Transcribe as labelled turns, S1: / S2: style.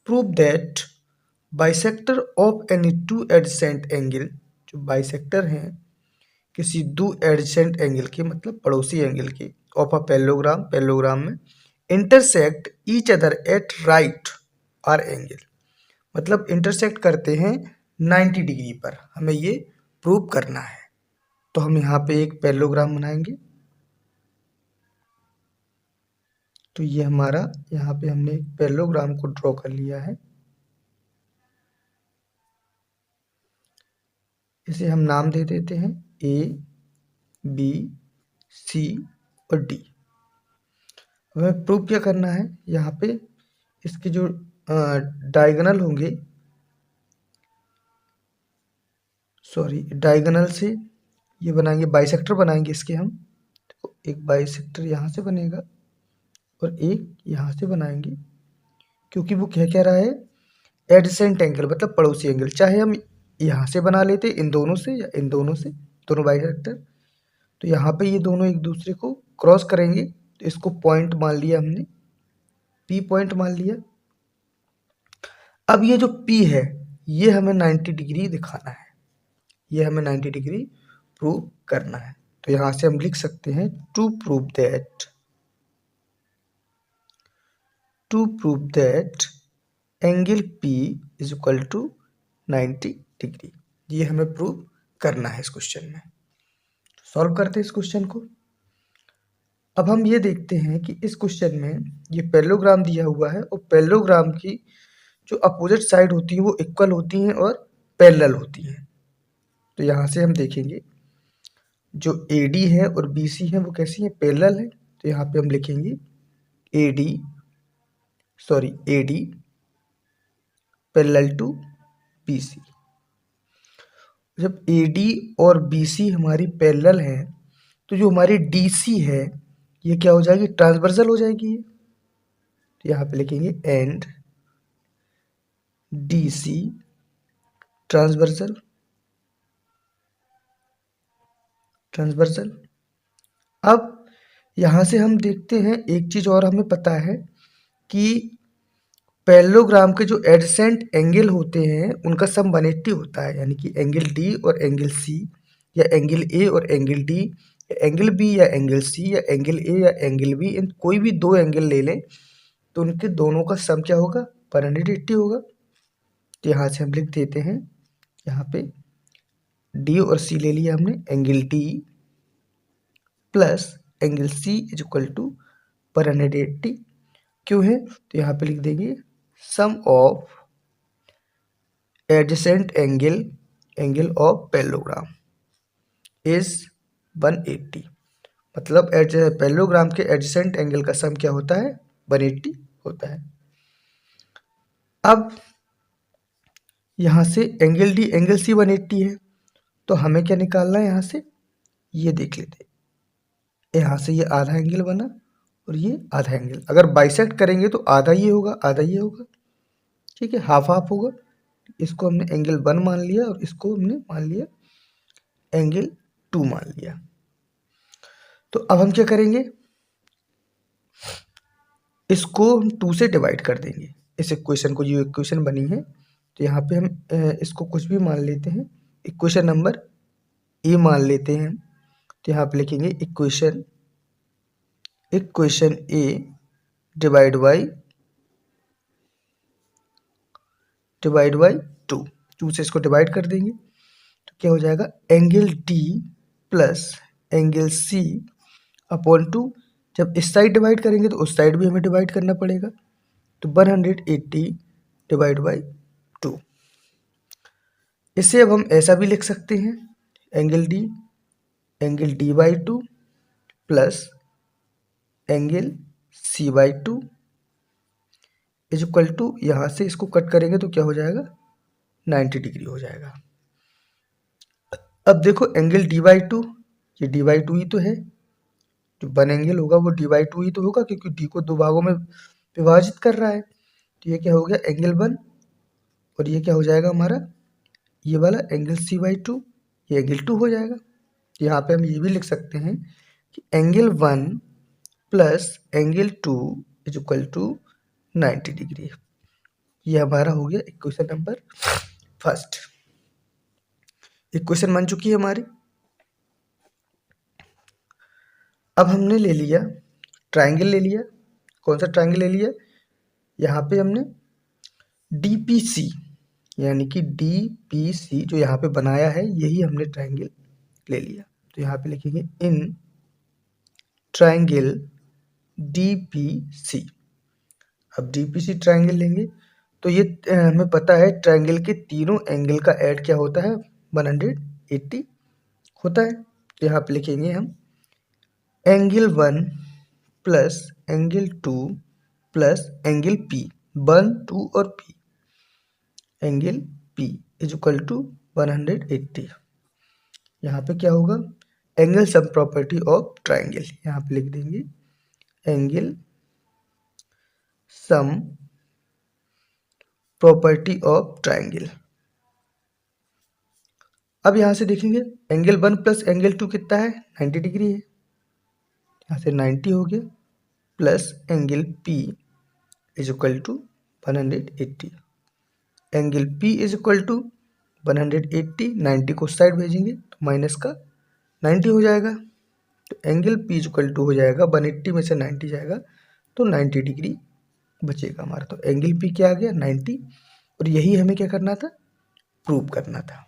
S1: Prove that bisector of any two adjacent angle, जो bisector हैं किसी दो एडजेसेंट एंगल के, मतलब पड़ोसी एंगल के, ऑफ अ पैरेललोग्राम, पैरेललोग्राम में intersect each other at right R angle, मतलब इंटरसेक्ट करते हैं 90 डिग्री पर, हमें ये प्रूव करना है। तो हम यहाँ पे एक पैरेललोग्राम बनाएंगे। तो ये हमारा यहाँ पे हमने एक पैरेललोग्राम को ड्रॉ कर लिया है। इसे हम नाम दे देते हैं ए, बी, सी और डी। हमें प्रूव क्या करना है, यहाँ पे इसके जो डायगोनल होंगे, सॉरी डायगोनल से ये बनाएंगे, बाइसेक्टर बनाएंगे इसके हम। तो एक बाइसेक्टर यहाँ से बनेगा और एक यहाँ से बनाएंगे, क्योंकि वो क्या रहा है, एडजेसेंट एंगल मतलब पड़ोसी एंगल। चाहे हम यहाँ से बना लेते इन दोनों से या इन दोनों से, दोनों बाइसेक्टर, तो यहाँ पे ये दोनों एक दूसरे को क्रॉस करेंगे, तो इसको पॉइंट मान लिया हमने, पी पॉइंट मान लिया। अब ये जो पी है ये हमें 90 डिग्री दिखाना है, ये हमें 90 डिग्री प्रूव करना है। तो यहाँ से हम लिख सकते हैं to prove that angle P is equal to 90 degree. ये हमें प्रूव करना है इस क्वेश्चन में। सॉल्व करते हैं इस क्वेश्चन को। अब हम ये देखते हैं कि इस क्वेश्चन में ये पैरेललोग्राम दिया हुआ है और पैरेललोग्राम की जो अपोजिट साइड होती है वो इक्वल होती हैं और पैरेलल होती हैं। तो यहाँ से हम देखेंगे जो AD है और BC है वो कैसी है, पैरेलल है। तो यहाँ पे हम लिखेंगे AD पैरेलल टू BC। जब AD और BC हमारी पैरेलल है तो जो हमारी DC है ये क्या हो जाएगी, ट्रांसवर्सल हो जाएगी। तो यहाँ पे लिखेंगे एंड DC ट्रांसवर्सल। अब यहाँ से हम देखते हैं एक चीज़ और हमें पता है कि पैरेललोग्राम के जो एडजेसेंट एंगल होते हैं उनका सम 180 होता है, यानी कि एंगल D और एंगल C, या एंगल A और एंगल D, या एंगल B या एंगल C, या एंगल A या एंगल B, इन कोई भी दो एंगल ले लें तो उनके दोनों का सम क्या होगा, 180 होगा। तो यहाँ से हम लिख देते हैं, यहाँ पे D और C ले लिया हमने, angle D plus angle C is equal to 180 क्यों है, तो यहाँ पे लिख देंगे sum of adjacent angle of parallelogram is 180, मतलब पैरेललोग्राम के एडजेसेंट एंगल का सम क्या होता है, 180 होता है। अब यहाँ से एंगल D एंगल C 180 है, तो हमें क्या निकालना है, यहाँ से ये देख लेते हैं, यहाँ से ये आधा एंगल बना और ये आधा एंगल, अगर बाइसेक्ट करेंगे तो आधा ये होगा आधा ये होगा, ठीक है, हाफ हाफ होगा। इसको हमने एंगल 1 मान लिया और इसको हमने मान लिया एंगल 2 मान लिया। तो अब हम क्या करेंगे, इसको हम 2 से डिवाइड कर देंगे, इस इक्वेशन को, जो इक्वेशन बनी है। तो यहाँ पे हम इसको कुछ भी मान लेते हैं, इक्वेशन नंबर A मान लेते हैं। तो यहाँ पे लिखेंगे इक्वेशन A डिवाइड बाई 2 से इसको डिवाइड कर देंगे तो क्या हो जाएगा, angle D plus angle C upon 2। जब इस साइड डिवाइड करेंगे तो उस साइड भी हमें डिवाइड करना पड़ेगा, तो 180 डिवाइड बाई 2। इसे अब हम ऐसा भी लिख सकते हैं, angle D by 2 plus angle C by 2 is equal to, यहाँ से इसको कट करेंगे तो क्या हो जाएगा, 90 डिग्री हो जाएगा। अब देखो एंगल D बाई 2, ये D बाई 2 ही तो है, जो 1 एंगल होगा वो D बाई 2 ही तो होगा, क्योंकि D को 2 भागों में विभाजित कर रहा है। तो ये क्या हो गया, एंगल 1, और ये क्या हो जाएगा हमारा, ये वाला एंगल C बाई 2, ये एंगल 2 हो जाएगा। यहाँ पे हम ये भी लिख सकते हैं कि angle 1 plus angle 2 is equal to 90 degree. ये हमारा हो गया इक्वेशन नंबर फर्स्ट। इक्वेशन बन चुकी है हमारी। अब हमने ले लिया ट्राइंगल ले लिया। कौन सा ट्राइंगल ले लिया? यहाँ पे हमने डीपीसी यानी कि डीपीसी जो यहाँ पे बनाया है यही हमने ट्राइंगल ले लिया। तो यहाँ पे लिखेंगे इन ट्राइंगल डीपीसी। अब डीपीसी ट्राइंगल लेंगे तो ये हमें पता है ट्राइंगल के तीनों एंगल का ऐड क्या होता है, 180 होता है। तो यहाँ पे लिखेंगे हम angle 1 plus angle 2 plus angle P, 1, 2 और P, angle P is equal to 180। यहाँ पे क्या होगा, angle sum property of triangle, यहाँ पे लिख देंगे angle sum property of triangle. अब यहाँ से देखेंगे एंगल 1 प्लस एंगल 2 कितना है, 90 डिग्री है। यहाँ से 90 हो गया plus angle P is equal to 180। Angle P is equal to 180, 90 को साइड भेजेंगे तो माइनस का 90 हो जाएगा। तो angle P is equal to हो जाएगा 180 में से 90 जाएगा तो 90 डिग्री बचेगा हमारा। तो एंगल पी क्या आ गया, 90। और यही हमें क्या करना था, प्रूव करना था।